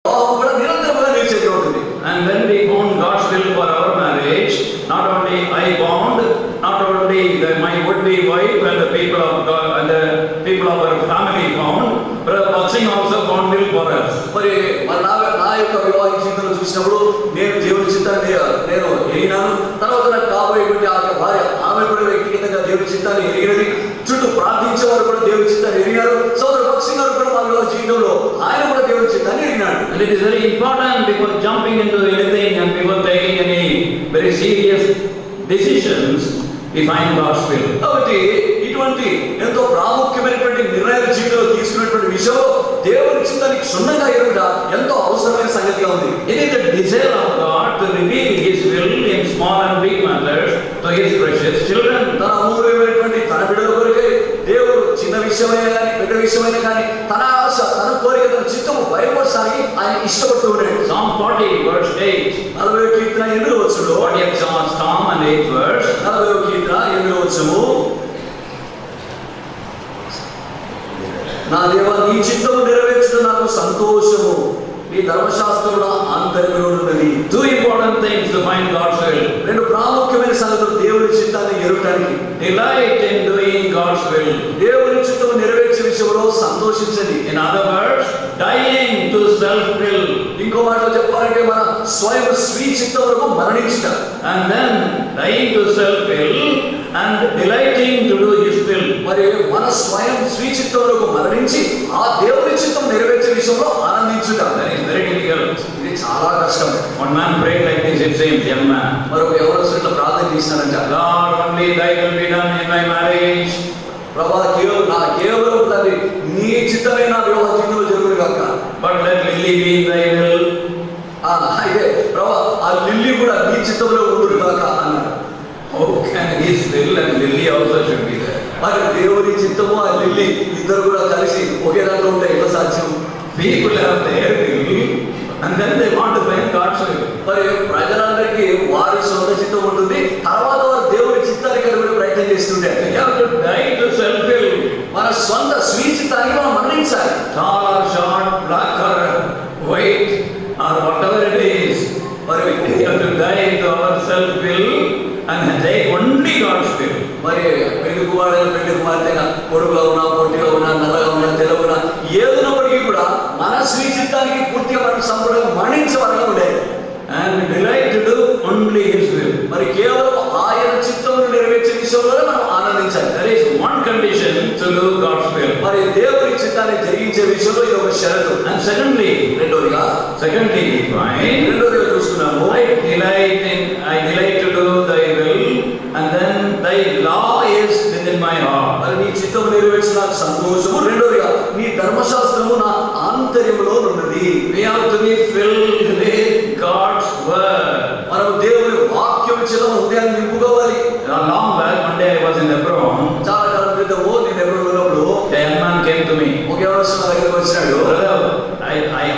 And when we bound God's will for our marriage, not only I bound, not only my would-be wife and the people of God and the people of our family bound, Brother Bhaksing also bound will for us. మరి నా యొక్క వివాహ జీవితంలో చూసినప్పుడు నేను దేవుని చిత్తాన్ని నేను ఎరిగినాను. తర్వాత నాకు కాబోయేటువంటి ఆ భార్య ఆమె కూడా వ్యక్తిగతంగా దేవుని చిత్తాన్ని ఎరిగినది. చుట్టూ ప్రార్థించే వారు కూడా దేవుని చిత్తాన్ని ఎరిగినారు. సోదరు భక్సింగ్ గారు కూడా మా వివాహ జీవితంలో ఆయన కూడా దేవుని చిత్తాన్ని ఎరిగినాడు. And it is very important before jumping into anything and before taking any very serious decisions, we find God's will. కాబట్టి ఇటువంటి ఎంతో ప్రాముఖ్యమైనటువంటి నిర్ణయాలు జీవితంలో తీసుకున్నటువంటి విషయంలో దేవుని చిత్తానికి క్షుణ్ణంగా ఎరుగుట ఎంతో అవసరమైన సంగతిగా ఉంది. It is the desire of God to reveal His will in small and big matters to His precious children. తన అమూల్యమైనటువంటి తన బిడ్డల కొరకే దేవుడు చిన్న విషయమైన కానీ పెద్ద విషయమైన కానీ తన ఆశ తన కోరిక తన చిత్తము బయలుపరచడానికి ఆయన ఇష్టపడుతూ ఉన్నాడు. Psalm 40 verse 8. 40వ కీర్తన 8వ వచనంలో 40th Psalm and 8th verse. 40వ కీర్తన 8వ వచనము, నా దేవా నీ చిత్తము నెరవేర్చుట నాకు సంతోషము, నీ ధర్మశాస్త్రము నా ఆంతర్యంలో ఉన్నది. Two important things to find God's will. రెండు ప్రాముఖ్యమైన సంగతులు దేవుని చిత్తాన్ని ఎరుగడానికి. Delight in doing God's will. దేవుని చిత్తము నెరవేర్చే విషయంలో సంతోషించండి. In other words, dying to self will. ఇంకో మాటలో చెప్పాలంటే మన స్వయం స్వీ చిత్తములకు మరణించుట. And then dying to self will and delighting to do His will. మరి మన స్వయం స్వీ చిత్తములకు మరణించి ఆ దేవుని చిత్తం నెరవేర్చే విషయంలో ఆనందించుట. That is very difficult. ఇది చాలా కష్టం. One man prayed like this, it seems, young man. మరొక ఎవరో ప్రార్థన చేసినారంట, Lord, only Thy will be done in my marriage. ప్రభా కేవలం తండ్రి నీ చిత్తమే నా వివాహ జీవితంలో జరుగును గాక. But let Lily be in Thy will. అయితే ప్రభా ఆ లిల్లీ కూడా నీ చిత్తంలో ఉండును గాక అన్నాడు. How can His will and Lily also should be there? మరి దేవుని చిత్తము ఆ లిల్లీ ఇద్దరు కూడా కలిసి ఒకే దాంట్లో ఉంటే ఎలా సాధ్యం? People have their will and then they want to find God's will. మరి ప్రజలందరికీ వారి సొంత చిత్తం ఉంటుంది, తర్వాత వారు దేవుని చిత్తానికి కూడా ప్రయత్నం చేస్తుంటే We have to die to self will. మన సొంత స్వీ చిత్తానికి మనం మరణించాలి. Tall or short, black or white or whatever it is, మరి we have to die to our self will and take only God's will. మరి పెళ్లి కుమారుడైన పెళ్లి కుమార్తెన పొడుగుగా ఉన్నా పొట్టిగా ఉన్నా నల్లగా ఉన్నా తెల్లగా ఏదున్నప్పటికీ కూడా మన స్వీ చిత్తానికి పూర్తిగా మనం సంపూర్ణంగా మరణించే వరకు ఉండేది. And delight to do only His will. మరి కేవలం ఆయన చిత్తమును నెరవేర్చే విషయంలోనే మనం ఆనందించాలి. There is one condition to do God's will. మరి దేవుని చిత్తాన్ని జరిగించే విషయంలో ఇది ఒక షరతు. And secondly రెండోదిగా we find చూస్తున్నాము, I delight to do Thy will and then Thy law is within my heart. మరి నీ చిత్తము నెరవేర్చిన నాకు సంతోషము. రెండోదిగా నీ ధర్మశాస్త్రము నా ఆంతర్యములో ఉన్నది. We have to be filled with God's word. మనం దేవుని వాక్యం చేత హృదయాన్ని నింపుకోవాలి. Long back, one day I was in Hebron. చాలా కాలం క్రితము నేను ఎప్పుడు ఉన్నప్పుడు A young man came to me. ఒక యవనస్తుడు నా దగ్గరికి వచ్చినాడు. Brother,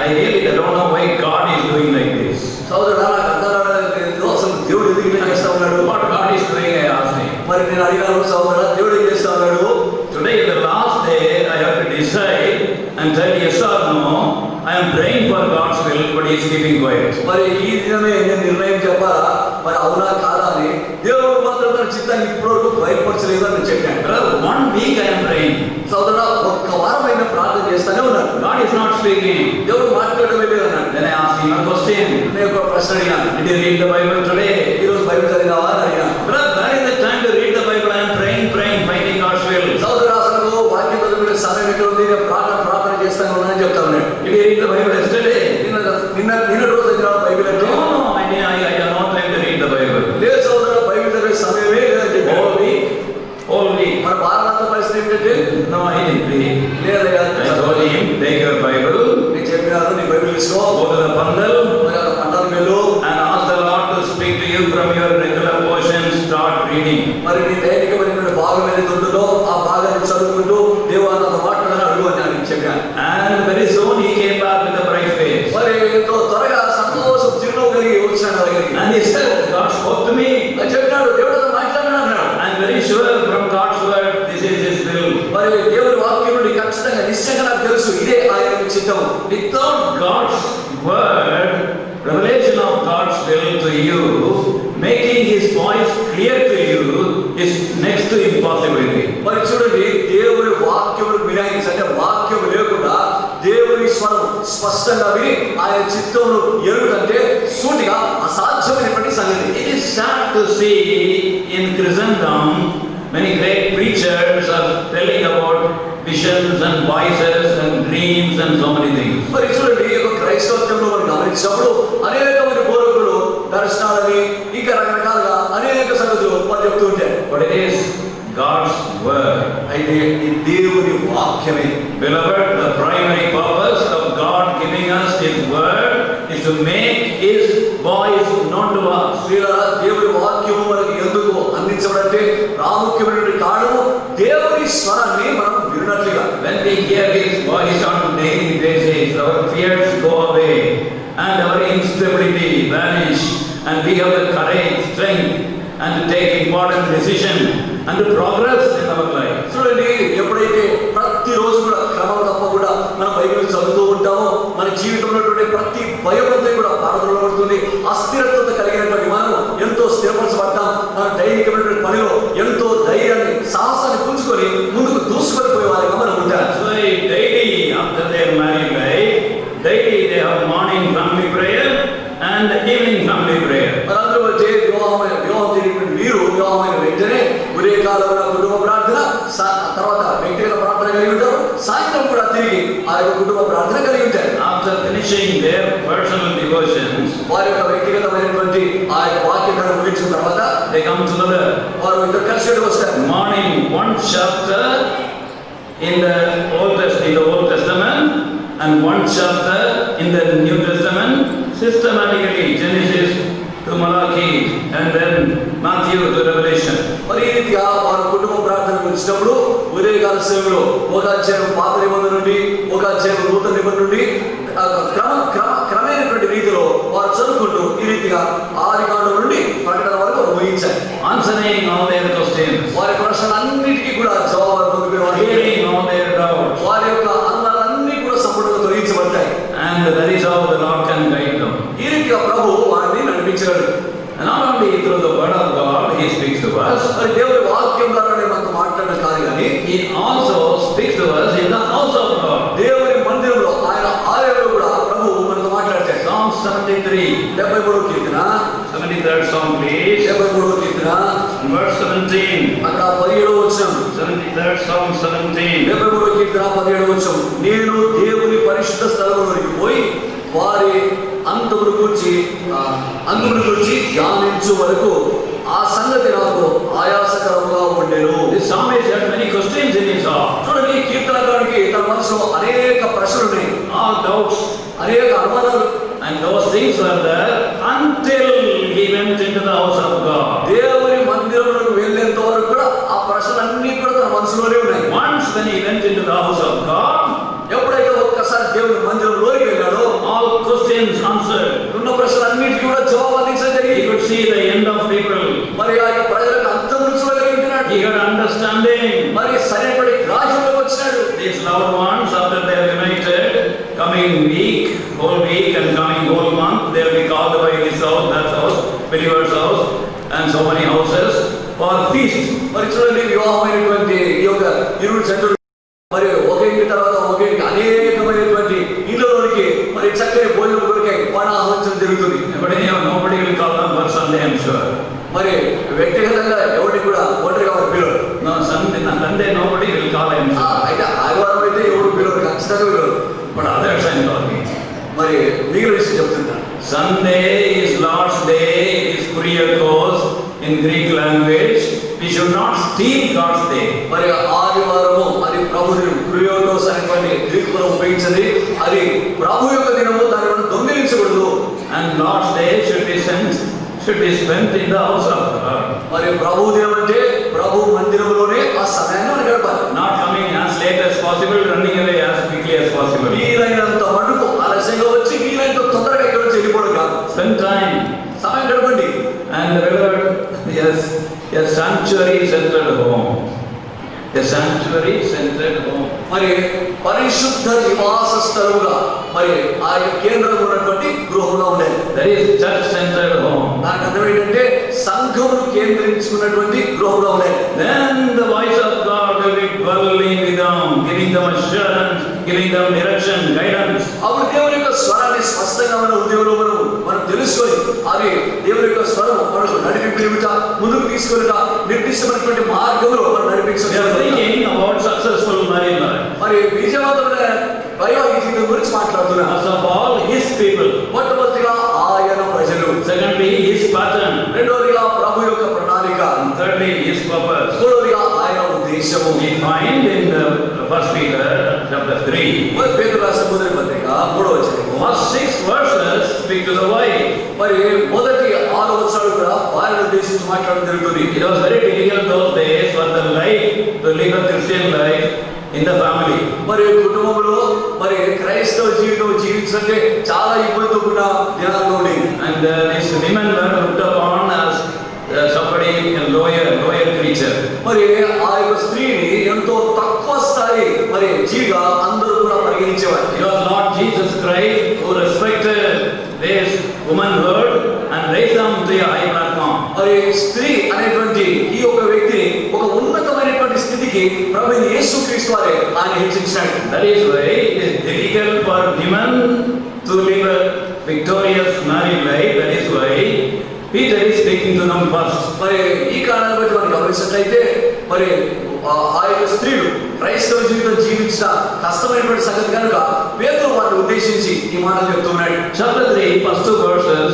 I really don't know why God is doing like this. సోదరుడా, నాకు అర్థం కావట్లేదు, అసలు దేవుడు ఎందుకు ఇలా చేస్తా ఉన్నాడు? What God is doing, I asked him. మరి నేను అడిగాను, సోదరుడా దేవుడు ఏం చేస్తా ఉన్నాడు? Today is the last day. I have to decide and tell yes or no. I am praying for God's will, but He is keeping quiet. మరి ఈ దినమే నేను నిర్ణయం చెప్పాలా, మరి అవునా కాదా అని. దేవుడు మాత్రం తన చిత్తాన్ని ఇప్పటివరకు బయలుపరచలేదు అని చెప్పాను. Brother, 1 week I am praying. సోదరుడా, ఒక్క వారమైన ప్రార్థన చేస్తానే ఉన్నాను. God is not speaking. దేవుడు మాట్లాడమే లేదు అన్నాడు. Then I asked him a question. నేను ఒక ప్రశ్న అడిగాను, Did you read the Bible today? ఈరోజు బైబిల్ చదివావా అని అడిగాను. Brother, where is the time to read the Bible? I am praying, finding God's will. సోదరుడా, అసలు వాక్యం చదివే సమయం ఎక్కడ ఉంది? నేను ప్రార్థన చేస్తాను ఉన్నానని చెప్తా ఉన్నాడు. Did you read the Bible yesterday? నిన్న రోజు చదివిన బైబిల్ అంటే No, I have not time to read the Bible. లేదు సోదరుడా, బైబిల్ చదివే సమయమే లేదని చెప్పాడు. Whole week. మన భారత పరిస్థితి ఏంటంటే No, I didn't read. లేదయ్యా, I told him, take your Bible, నేను చెప్పినాను, నీ బైబిల్ తీసుకో, go to the Pandal మరి ఆ పంటలకు వెళ్ళు, and ask the Lord to speak to you from your regular portions. Start reading. మరి నీ దైనికమైన భాగం ఏదైతే ఉంటుందో ఆ భాగాన్ని చదువుకుంటూ దేవుడు నాతో మాట్లాడాలని అడుగు అని నేను చెప్పాను. And very soon he came back with a bright face. మరి ఎంతో త్వరగా సంతోషం చిరునవ్వు కలిగి వచ్చాడు దగ్గరికి. And he said, God spoke to me. అని చెప్పినాడు, దేవుడితో మాట్లాడాను అన్నాడు. I am very sure from God's word this is His will. మరి దేవుడి వాక్యం నుండి ఖచ్చితంగా నిశ్చయంగా నాకు తెలుసు ఇదే ఆయన చిత్తం. Without God's word, revelation of God's will to you, making His voice clear to you, is next to impossibility. మరి చూడండి, దేవుని వాక్యమును వినాయి అంటే వాక్యం లేకుండా దేవుని స్వరం స్పష్టంగా విని ఆయన చిత్తమును ఎరుగుదంటే సూటిగా అసాధ్యమైనటువంటి సంగతి. It is sad to see in Christendom many great preachers are telling about visions and voices and dreams and so many things. మరి చూడండి, ఈ యొక్క క్రైస్తవంలో మనం గమనించినప్పుడు అనేకమంది బోధకులు దర్శనాలని ఇంకా రకరకాలుగా అనేక సంగతులు వారు చెప్తూ ఉంటారు. But it is God's word. అయితే ఈ దేవుని వాక్యమే. Beloved, the primary purpose of God giving us His word is to make His voice known to us. దేవుని వాక్యము మనకు ఎందుకు అందించబడంటే ప్రాముఖ్యమైనటువంటి కారణము దేవుని స్వరాన్ని మనం వినట్లుగా. When we hear His voice on a daily basis, our fears go away and our instability vanish, and we have the courage, strength, and to take important decision and to progress in our life. చూడండి, ఎప్పుడైతే ప్రతిరోజు కూడా క్రమం తప్పకుండా మనం Bible చదువుతూ ఉంటామో మన జీవితంలో ప్రతి భయమంతా కూడా పారదోలబడుతుంది. అస్థిరత్వత కలిగినటువంటి మనం ఎంతో స్థిరపరచబడతాం. మన దైనికమైనటువంటి పనిలో ఎంతో ధైర్యాన్ని సాహసాన్ని పుంజుకొని ముందుకు దూసుకొని వారిగా మనం ఉంటాం. So daily after their married life, daily they have morning family prayer and evening family prayer. మనందరూ వచ్చే వివాహం జరిగినటువంటి వీరు వివాహమైన వెంటనే ఉదయకాలంలో కుటుంబ ప్రార్థన, తర్వాత వ్యక్తిగత ప్రార్థన కలిగి ఉంటారు. సాయంత్రం కూడా తిరిగి ఆ యొక్క కుటుంబ ప్రార్థన కలిగి ఉంటారు. After finishing their personal devotions, వారి యొక్క వ్యక్తిగతమైనటువంటి ఆ యొక్క వాక్యాన్ని ముగించిన తర్వాత they come together. వారు ఇద్దరు కలిసి వస్తారు. Morning one chapter in the Old Testament and one chapter in the New Testament, systematically Genesis to Malachi and then Matthew to Revelation. మరి ఈ రీతిగా వారు కుటుంబ ప్రార్థన గురించినప్పుడు ఉదయకాల సేవలో ఒక అధ్యాయం పాత నిబంధన నుండి ఒక అధ్యాయం నూతన నిబంధన నుండి క్రమమైనటువంటి రీతిలో వారు చదువుకుంటూ ఈ రీతిగా ఆదికాండం నుండి ప్రకటన వరకు ముగించారు. Answering all their questions, వారి ప్రశ్నలన్నిటికీ కూడా జవాబులు పొందుకునేవారు. clearing all their doubts, వారి యొక్క అనుమానాలన్నీ కూడా సంపూర్ణంగా తొలగించబడతాయి. and that is how the Lord can guide them. ఈ రీతిగా ప్రభు వారిని నడిపించగలడు. And not only through the word of God He speaks to us, మరి దేవుని వాక్యం ద్వారానే మనతో మాట్లాడడం కాదు కానీ He also speaks to us in the house of God. దేవుని మందిరంలో ఆయన ఆలయంలో కూడా ప్రభు మనతో మాట్లాడతాడు. Psalm 73, 73వ Keerthana 73rd Psalm please, 73వ Keerthana and verse 17. అక్కడ 17వ వచనం. 73rd Psalm 17. 73వ కీర్తన 17వ వచనం. నేను దేవుని పరిశుద్ధ స్థలములోకి పోయి వారి అంతమును గురించి ధ్యానించు వరకు ఆ సంగతి నాకు ఆయాసకరంగా ఉండెను. This psalmist had many questions in his heart, చూడండి, ఈ కీర్తనకారుడికి తన మనసులో అనేక ప్రశ్నలు ఉన్నాయి, all doubts, అనేక అనుమానాలు. and those things were there until he went into the house of God. దేవుని మందిరంలోకి వెళ్ళేంత వరకు కూడా ఆ ప్రశ్నలన్నీ కూడా తన మనసులోనే ఉన్నాయి. Once when he went into the house of God, ఎప్పుడైతే ఒక్కసారి దేవుని మందిరంలోకి వెళ్ళాడో all questions answered. ఉన్న ప్రశ్నలన్నిటికీ కూడా జవాబు అందించడం He జరిగింది. could see the end of people. మరి ఆ యొక్క ప్రజలకు అంతం చూడగలిగినాడు. He got understanding. మరి సరైనపడి రాజ్యంలోకి వచ్చినాడు. These loved ones, after they are united, coming week, whole week and coming whole month, they will be called by this house, that house, believer's house, and so many houses for feast. మరి చూడండి, వివాహమైనటువంటి ఈ యొక్క ఇరువురు జంటలు మరి ఒక ఇంటి తర్వాత ఒక ఇంటికి అనేకమైనటువంటి ఇళ్ళలోనికి మరి చక్కని భోజనం కొరికాయి ఆహ్వానించడం జరుగుతుంది. But anyhow, nobody will call them for Sunday, I'm sure. మరి వ్యక్తిగతంగా ఎవరిని కూడా ఒంటరిగా వారు పిలవరు. No, Sunday nobody will call him. అయితే ఆదివారం అయితే ఎవరు పిలవరు, ఖచ్చితంగా పిలవరు. But others I'm talking. మరి మిగిలిన విషయం చెప్తున్నా. Sunday is Lord's day, is Kuriakos in Greek language. We should not steal God's day. మరి ఆదివారము అది ప్రభు దినం, క్రియోటోస్ అనేటువంటి గ్రీకులో ఉపయోగించింది. అది ప్రభు యొక్క దినము, దాన్ని మనం దొంగిలించకూడదు. And Lord's day should be spent in the house of God. మరి ప్రభు దినం అంటే ప్రభు మందిరంలోనే ఆ సమయాన్ని మనం గడపాలి. Not coming as late as possible, running away as quickly as possible. వీలైనంత మటుకు ఆలస్యంగా వచ్చి వీలైనంత తొందరగా ఇక్కడ నుంచి వెళ్ళిపోవడం కాదు. Spend time. సమయం గడపండి. And beloved, yes, a sanctuary centered home a sanctuary-centered home. మరి పరిశుద్ధ నివాస స్థలముగా మరి ఆ యొక్క కేంద్రం ఉన్నటువంటి గృహంలో ఉండేది. That is church-centered home. దాని అర్థం ఏంటంటే సంఘమును కేంద్రించుకున్నటువంటి గృహంలో ఉండేది. Then the voice of God will be dwelling with them, giving them assurance, giving them direction, guidance. అప్పుడు దేవుని యొక్క స్వరాన్ని స్పష్టంగా మన హృదయంలో మనం తెలుసుకొని అది దేవుని యొక్క స్వరం మనకు నడిపించుట, ముందుకు తీసుకెళ్ళుట, నిర్దిష్టమైనటువంటి మార్గంలో మనం We are నడిపించగలుగుతాం. thinking about successful married life. మరి విజయవంతమైన వైవాహిక జీవితం గురించి మాట్లాడుతున్నాం. First of all, His people. మొట్టమొదటిగా ఆయన ప్రజలు, Secondly, His pattern. రెండవదిగా ప్రభు యొక్క ప్రణాళిక, And thirdly, His purpose. మూడవదిగా ఆయన ఉద్దేశము. We find in the First Peter chapter 3. పేతురు రాసిన మొదటి పత్రిక 3వ అధ్యాయం First 6 verses speak to the wife. మరి మొదటి 6 వచనాలు కూడా భార్యను ఉద్దేశించి మాట్లాడడం జరుగుతుంది. It was very difficult those days for the life to live a Christian life in the family. మరి కుటుంబంలో మరి క్రైస్తవ జీవితం జీవించంటే చాలా ఇబ్బందితో కూడిన దినాల్లో ఉండేది. And these women were looked upon as somebody a lower creature. మరి ఆ యొక్క స్త్రీని ఎంతో తక్కువ స్థాయి మరి జీవిగా అందరూ కూడా పరిగణించేవారు. It was Lord Jesus Christ who respected this womanhood and raised them to a high platform. మరి స్త్రీ అనేటువంటి ఈ యొక్క వ్యక్తిని ఒక ఉన్నతమైనటువంటి స్థితికి ప్రభువైన యేసుక్రీస్తు వారే ఆయన హెచ్చించాడు. That is why it is difficult for women to live a victorious married life. That is why Peter is speaking to them first. మరి ఈ కారణాన్ని బట్టి మనం గమనించినట్లయితే మరి ఆ యొక్క స్త్రీలు క్రైస్తవ జీవితం జీవించిన కష్టమైనటువంటి సంగతి కనుక పేతురు వారిని ఉద్దేశించి ఈ మాటలు చెప్తున్నాడు. Chapter 3, first 2 verses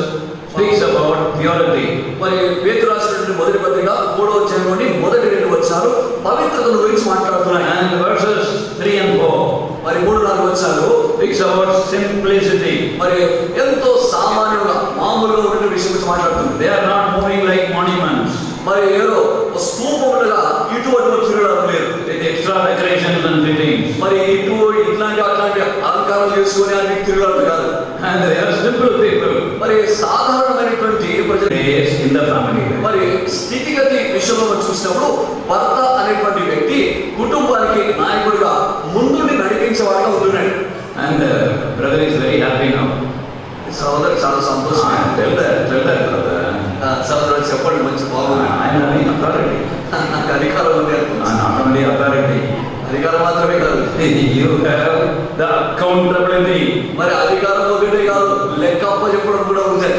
speaks about purity. మరి పేతురు రాసినటువంటి మొదటి పత్రిక 3వ అధ్యాయం నుండి మొదటి 2 వచనాలు పవిత్రతను గురించి మాట్లాడుతున్నాయి. And verses 3 and 4 మరి 3-4 వచనాలు speaks about simplicity. మరి ఎంతో సామాన్యంగా మామూలుగా ఉన్న విషయం గురించి మాట్లాడుతుంది. They are not moving like monuments మరి ఏదో స్తూపములుగా ఇటువంటి తిరగడం లేదు. with extra decorations and fittings. మరి ఇట్లాంటి అట్లాంటి అలంకారాలు చేసుకుని అన్ని తిరగడం కాదు. And they are simple people. మరి సాధారణమైనటువంటి ప్రజలు Days in the family. మరి స్థితిగతి విషయంలో మనం చూసినప్పుడు భర్త అనేటువంటి వ్యక్తి కుటుంబానికి నాయకుడిగా ముందుండి నడిపించేవాడుగా ఉంటున్నాడు. And brother is very happy now. సహోదరు చాలా సంతోషం. Tell that brother. సహోదరు చెప్పండి, మంచి బాగుంది. I am having authority. నాకు అధికారం ఉంది. Not only authority. అధికారం మాత్రమే కాదు, You have the accountability. మరి అధికారం ఒకటే కాదు, లెక్క అప్పచెప్పడం కూడా ఉంది.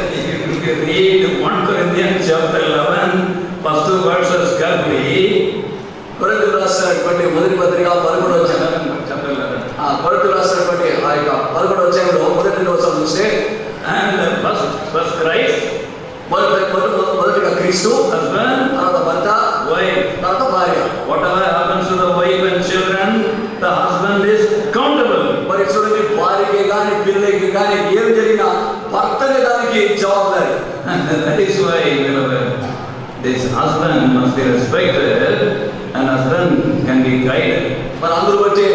If you read 1 Corinthians chapter 11, first 2 verses carefully. కొరింథీయులకు రాసినటువంటి మొదటి పత్రిక 11వ అధ్యాయం, Chapter 11. కొరింథీయులకు రాసినటువంటి ఆ యొక్క 11వ అధ్యాయంలో మొదటి 2 వచనం చూస్తే And first Christ, మొదటిగా క్రీస్తు, husband, తర్వాత భర్త, wife. తర్వాత భార్య. Whatever happens to the wife and children, the husband is accountable. మరి చూడండి, భార్యకి కానీ పిల్లలకి కానీ ఏం జరిగినా భర్తనే దానికి జవాబుదారి. And that is why, beloved, this husband must be respected and husband can be guided. మరి అందరూ బట్టి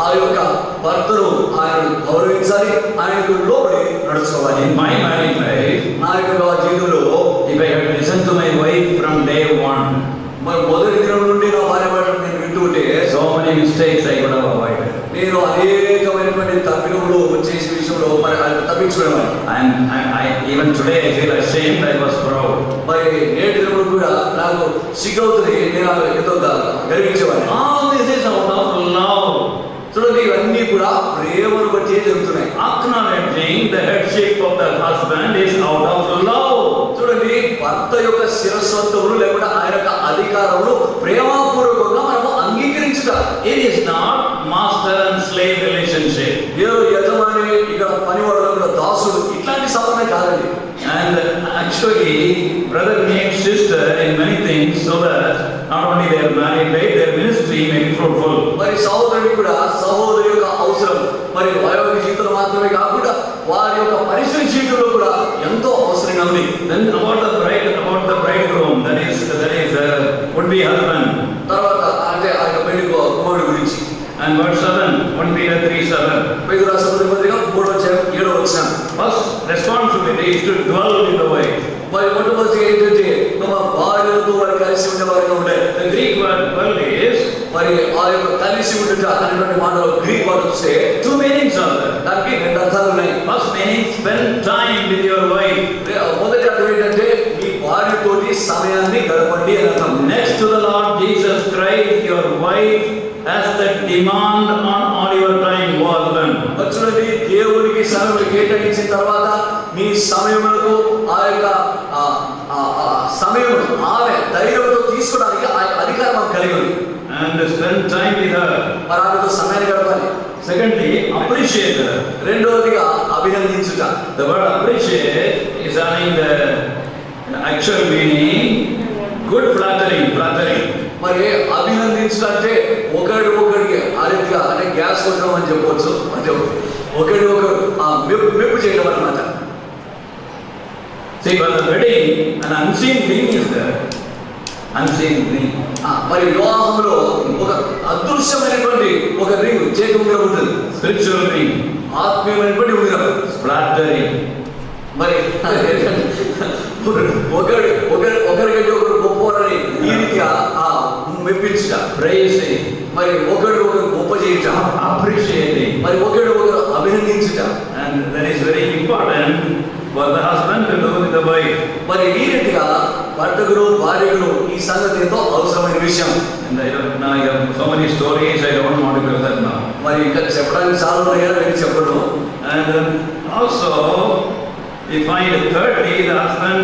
ఆ యొక్క భర్తను ఆయన గౌరవించాలి, ఆయనకు లోబడి నడుచుకోవాలి. In my married life, నా యొక్క జీవితంలో if I had listened to my wife from day one, మరి మొదటి దినం నుండి నా భార్య మాటలు నేను వింటూ ఉంటే so many mistakes I could have avoided. నేను అనేకమైనటువంటి తప్పిదములు చేసే విషయంలో మరి ఆయన తప్పించుకునేవాడిని. And I even today I feel ashamed. I was proud. మరి నేటి దినములు కూడా నాకు సిగ్గవుతుంది, నేను ఎంతో గర్వించేవాడిని. All this is out of love. చూడండి, ఇవన్నీ కూడా ప్రేమను బట్టి జరుగుతున్నాయి. Acknowledging the headship of the husband is out of love. చూడండి, భర్త యొక్క శిరస్వంతములు లేకుండా ఆయన యొక్క అధికారములు ప్రేమపూర్వకంగా మనము అంగీకరించుట. It is not master and slave relationship. ఏదో యజమాని ఇక్కడ పనివాడు కూడా దాసుడు ఇట్లాంటి సంబంధం కాదండి. And actually, brother needs sister in many things so that not only their married life, their ministry may be fruitful. మరి సహోదరుడికి కూడా సహోదరి యొక్క అవసరం మరి వైవాహిక జీవితంలో మాత్రమే కాకుండా వారి యొక్క పరిసర జీవితంలో కూడా ఎంతో అవసరంగా ఉంది. Then about the bridegroom, that is would be husband. తర్వాత అంటే ఆ యొక్క పెళ్లి కుమారుడి గురించి. And verse 7, 1 Peter 3:7. పేతురు రాసిన మొదటి పత్రిక 3వ అధ్యాయం 7వ వచనం. First responsibility is to dwell with the wife. మరి మొట్టమొదటి ఏంటంటే తమ భార్యలతో వారు కలిసి ఉండేవారుగా ఉండే. The Greek word is, మరి ఆ యొక్క కలిసి ఉండుట అనేటువంటి మాటలో గ్రీక్ వర్డ్ చూస్తే two meanings are there. దానికి రెండు అర్థాలు ఉన్నాయి. First meaning, spend time with your wife. మొదటి అర్థం ఏంటంటే మీ భార్యతోటి సమయాన్ని గడపండి అని అర్థం. Next to the Lord Jesus Christ, your wife has the demand on all your time, O husband. చూడండి, దేవునికి సమయం కేటాయించిన తర్వాత మీ సమయములకు ఆ యొక్క సమయం ఆమె ధైర్యంతో తీసుకోవడానికి ఆ అధికారం కలిగి ఉంది. And spend time with her. మరి ఆమెతో సమయాన్ని గడపాలి. Secondly, appreciate her. రెండవదిగా అభినందించుట. The word appreciate is having the actual meaning, good flattering. మరి అభినందించుట అంటే ఒకరికి ఆ రీతిగా అంటే గ్యాస్ కొట్టడం అని చెప్పవచ్చు. అంటే ఒకరు మెప్పు చేయడం అన్నమాట. See, for the wedding, an unseen ring is there. Unseen ring. మరి వివాహంలో ఒక అదృశ్యమైనటువంటి ఒక రింగ్ చేతి ఉంగరం ఉంటుంది. Spiritual ring. ఆత్మీయమైనటువంటి ఉంగరం. Flattering. మరి ఒకరికంటే ఒకరు గొప్పవారని ఈ రీతిగా మెప్పించుట. Praising. మరి ఒకరు గొప్ప చేయుట. Appreciating. మరి ఒకరు అభినందించుట. And that is very important for the husband to do with the wife. మరి ఈ రీతిగా భర్తకులు భార్యకులు ఈ సంగతి ఎంతో అవసరమైన విషయం. And I have so many stories, I don't want to go that now. మరి ఇంకా చెప్పడానికి చాలా ఉన్నాయి కదా, నేను చెప్పను. And also we find thirdly, the husband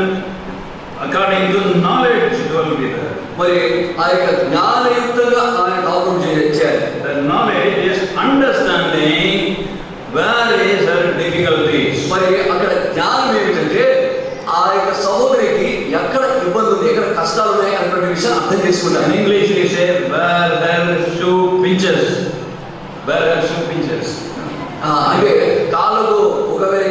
according to knowledge dwell with her. మరి ఆ యొక్క జ్ఞానయుక్తంగా ఆయన కాపురం చేయాలి. The knowledge is understanding where is her difficulties. మరి అక్కడ జ్ఞానం ఏమిటంటే ఆ యొక్క సహోదరికి ఎక్కడ ఇబ్బంది ఉంది, ఎక్కడ కష్టాలు ఉన్నాయి అనేటువంటి విషయం అర్థం చేసుకుంటారు. In English we say where her shoe pinches. Where her shoe pinches. అంటే కాళ్ళకు ఒకవేళ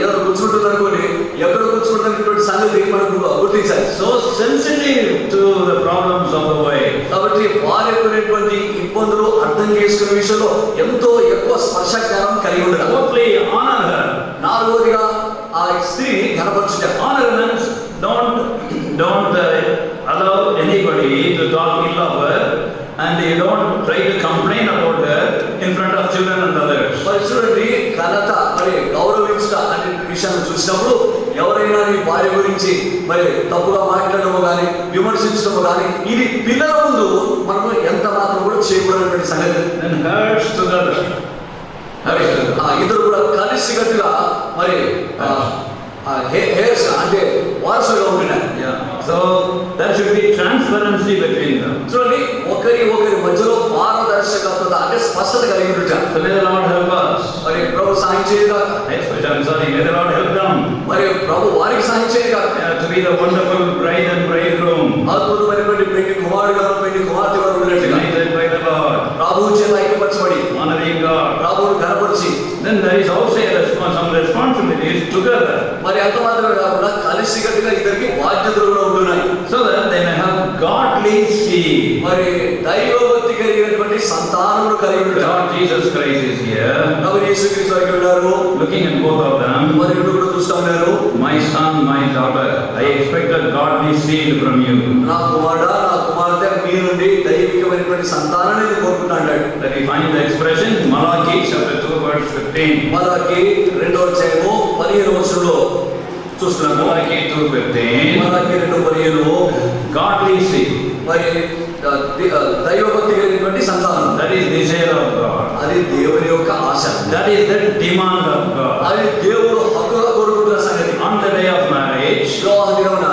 ఏదో కూర్చుంటుంది అనుకోండి, ఎక్కడ కూర్చుంటున్నటువంటి సంగతి మనకు గుర్తించాలి. So sensitive to the problems of the wife. కాబట్టి వారి యొక్క ఇబ్బందులు అర్థం చేసుకునే విషయంలో ఎంతో ఎక్కువ స్పర్శ జ్ఞానం కలిగి ఉండడం. Fourthly, honor her. నాలుగోదిగా ఆ స్త్రీని ఘనపరచుట. Honor means don't allow anybody to talk ill of her, and you don't try to complain about her in front of children and others. మరి చూడండి, ఘనత మరి గౌరవించుట అనే విషయాన్ని చూసినప్పుడు ఎవరైనా నీ భార్య గురించి మరి తప్పుగా మాట్లాడము కానీ విమర్శించడము కానీ ఇది పిల్లల ముందు మనము ఎంత మాత్రం కూడా చేయకూడనటువంటి సంగతి. Then hurts together. ఇద్దరు కూడా కలిసికట్టుగా మరి హెయిర్స్ అంటే వారసులుగా ఉంటున్నారు. So there should be transparency between them. చూడండి, ఒకరి మధ్యలో పారదర్శకత అంటే స్పష్టత కలిగి ఉంటారు. So may the Lord help us. మరి ప్రభు సహాయం చేయగా, I'm sorry, may the Lord help them. మరి ప్రభు వారికి సహాయం చేయగా To be the wonderful bride and bridegroom. అద్భుతమైనటువంటి పెళ్లి కుమారుడుగా పెళ్లి కుమార్తె గారు ఉన్నట్టుగా United by the Lord. ప్రభువు చేత ఐక్యపరచబడి Honoring God. ప్రభువును ఘనపరిచి Then there is also some responsibilities together. మరి అంత మాత్రమే కాకుండా కలిసికట్టుగా ఇద్దరికి బాధ్యతలు కూడా ఉంటున్నాయి. So that they may have godly seed. మరి దైవభక్తి కలిగినటువంటి సంతానమును కలిగి ఉంటారు. Lord Jesus Christ is here. ప్రభువు యేసుక్రీస్తు వారు ఉన్నారు. Looking at both of them. మరి రెండు కూడా చూస్తూ ఉన్నారు. My son, my daughter, I expected godly seed from you. నా కుమారుడా, నా కుమార్తె మీ నుండి దైవికమైనటువంటి సంతానాన్ని నేను కోరుకుంటున్నాను. That we find the expression Malachi chapter 2 verse 15. మలాకి 2:15 చూస్తున్నాము. Malachi 2:15. మలాకి 2:15 Godly seed. మరి దైవభక్తి కలిగినటువంటి సంతానం. That is desire of God. అది దేవుని యొక్క ఆశ. That is the demand of God. అది దేవుడు హక్కుగా కోరుకుంటున్న సంగతి. On the day of marriage, వివాహ దినమున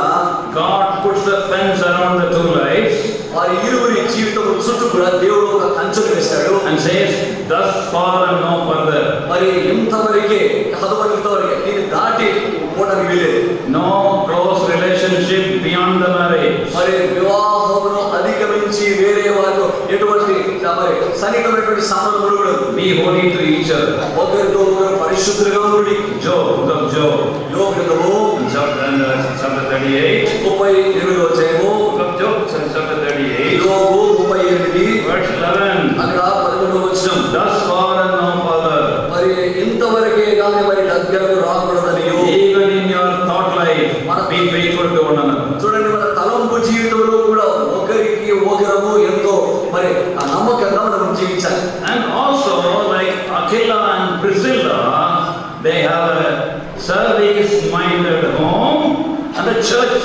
God puts the fence around the two lives వారి ఇరువురి జీవితం చుట్టూ కూడా దేవుడు ఒక కంచెను వేశాడు. and says, thus far and no further. మరి ఇంతవరకే ఇంతవరకే దీన్ని దాటి పోవడానికి వీలేదు. No close relationship beyond the marriage. మరి వివాహమును అధిగమించి వేరే వారితో ఎటువంటి మరి సన్నిహితమైనటువంటి సంబంధములు కూడా Be holy to each other. ఒకరితో ఒకరు పరిశుద్ధులుగా ఉండి. Job, book of Job. యోబు గ్రంథము Chapter 38. 38వ అధ్యాయము. Book of Job, chapter 38. యోబు 38 Verse 11. అక్కడ 11వ వచనం. Thus far and no further. మరి ఇంతవరకే గాని మరి దగ్గరకు రాకూడదని. Even in your thought life, be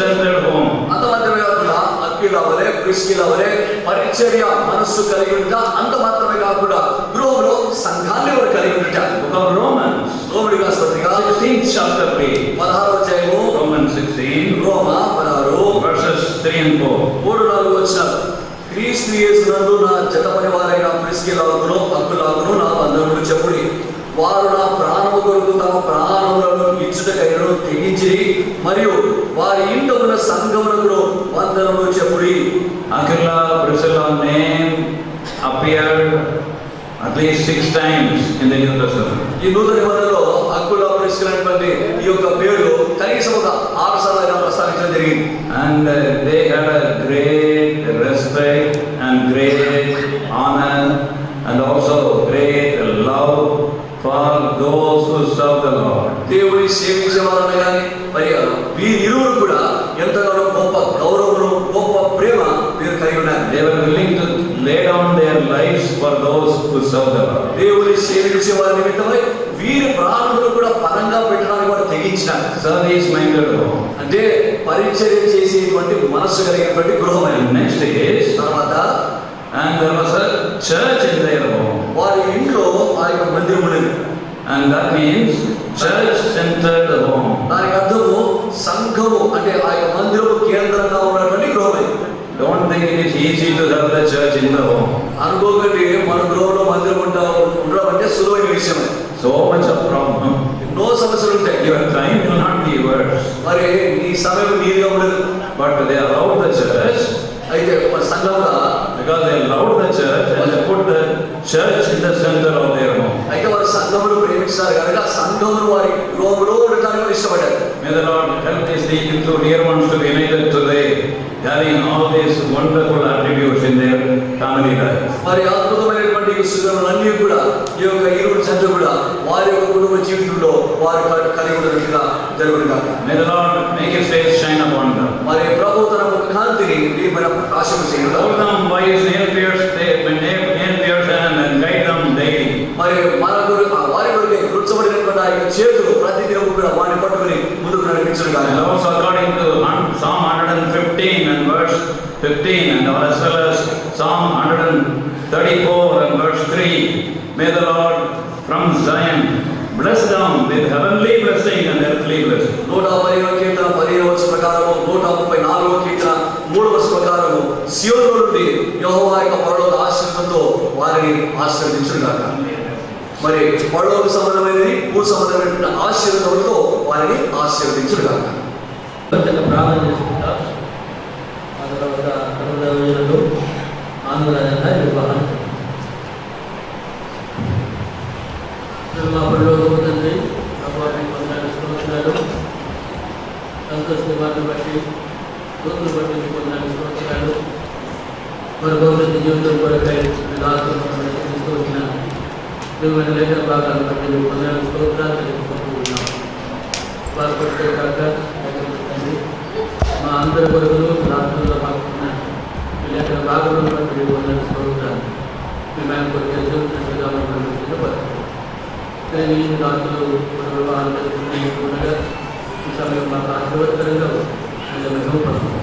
Christ-centered home. అంత మాత్రమే కాకుండా అక్విలా వలె ప్రిస్కిలా వలె పరిచర్య మనస్సు కలిగి ఉంటా. అంత మాత్రమే కాకుండా గృహంలో సంఘాన్ని కూడా కలిగి ఉంటా. Book of Romans, రోమిలికి రాసిన పత్రిక 16th chapter, please. 16వ అధ్యాయము Romans 16, రోమా 16 verses 3 and 4. 3-4 వచనాలు. క్రీస్తు యేసునందు నా జతపని వారైన ప్రిస్కిలాగును అక్విలాగును నా వందనములు చెప్పుడి. వారు నా ప్రాణము కొరకు తమ ప్రాణములను ఇచ్చుటకైనను తెగించిరి, మరియు వారి ఇంట ఉన్న సంఘమునకు వందనములు చెప్పుడి. Aquila, Priscilla name appeared at least 6 times in the New Testament. ఈ నూతన నిబంధనలో అక్విలా ప్రిస్కిలా అనేటువంటి ఈ యొక్క పేరు కనీసం ఒక 6 సార్లు అయినా ప్రస్తావించడం జరిగింది. And they had a great respect and great honor and also great love for those who serve the Lord. దేవుని సేవించే వారనే కానీ మరి వీరిరువురు కూడా ఎంతగానో గొప్ప గౌరవము గొప్ప ప్రేమ వీరు కలిగి ఉన్నారు. They were willing to lay down their lives for those who serve the Lord. దేవుని సేవించే వారి నిమిత్తమై వీరి ప్రాణములు కూడా పరంగా పెట్టడానికి వారు తెగించినారు. Service minded home. అంటే పరిచర్య చేసేటువంటి మనస్సు కలిగినటువంటి గృహం. And next is, తర్వాత and there was a church in their home. వారి ఇంట్లో ఆ యొక్క మందిరం ఉండేది. And that means church centered home. దానికి అర్థము సంఘము అంటే ఆ యొక్క మందిరము కేంద్రంగా ఉన్నటువంటి గృహం. Don't think it is easy to have the church in the home. అనుకోకండి మన గృహంలో మందిరం ఉండడం అంటే సులువైన విషయమే. So much of problem. ఎన్నో సమస్యలు ఉంటాయి. Your time will not be yours. మరి నీ సమయం నీదిగా ఉండదు. But they allowed the church అయితే సంఘంగా because they allowed the church and they put the church in the center of their home. అయితే వారు సంఘమును ప్రేమించారు కనుక సంఘమును వారి గృహంలో ఉండటానికి ఇష్టపడ్డారు. May the Lord help these two dear ones to be united today, having all these wonderful attributes in their family life. మరి అద్భుతమైనటువంటి సుగుణాలన్నీ కూడా ఈ యొక్క ఇరువురు జంట కూడా వారి యొక్క కుటుంబ జీవితంలో వారి కలిగి ఉన్నట్టుగా జరుగుతుంది. May the Lord make His face shine upon them. మరి ప్రభు తన ముఖ కాంతిని వీరిపైన ప్రకాశింపచేయును. Hold them by His nail-pierced hand and guide them daily. మరి మనకు వారి కొరకు గుర్చబడినటువంటి ఆ యొక్క చేతులు ప్రతిదినము కూడా వారిని పట్టుకుని ముందుకు నడిపించును And గాక. also according to Psalm 115 and verse 15 and as well as Psalm 134 and verse 3, may the Lord from Zion bless them with heavenly blessing and earthly blessing. 115వ కీర్తన 15వ వచనం ప్రకారము 134వ కీర్తన 3వ వచనం ప్రకారము సియోను నుండి యెహోవా యొక్క పరలోక ఆశీర్వాదంతో వారిని ఆశీర్వదించును గాక. మరి పరలోక సంబంధమైనది భూ సంబంధమైన ఆశీర్వాదంతో వారిని ఆశీర్వదించును గాక. ప్రార్థన చేసుకుంటాం. ఆ తర్వాత రోజులలో ఆందోళన నిర్వహణ మా పరలోకపు తండ్రి ప్రభువాన్ని పొందాలి స్తోత్రాలు. సంతోష వారిని బట్టి రోజులు బట్టి పొందాలి స్తోత్రాలు. మరి భవిష్యత్తు జీవితం కొరకై దాచుకుంటూ వచ్చిన విలువైన లేఖన భాగాలను బట్టి పొందాలి స్తోత్రాలు తెలుసుకుంటున్నాం. వారి కొరకే కాక తండ్రి మా అందరి కొరకులు రాత్రుల్లో మాకున్న లేఖన భాగాలను బట్టి పొందాలి స్తోత్రాలు. మేము కొరకే చెబుతున్నట్టుగా మనం సిద్ధపడతాం. ఈ రాత్రులు ఉండగా ఈ సమయం మాకు ఆశీర్వదకరంగా మెరుగుపడుతుంది.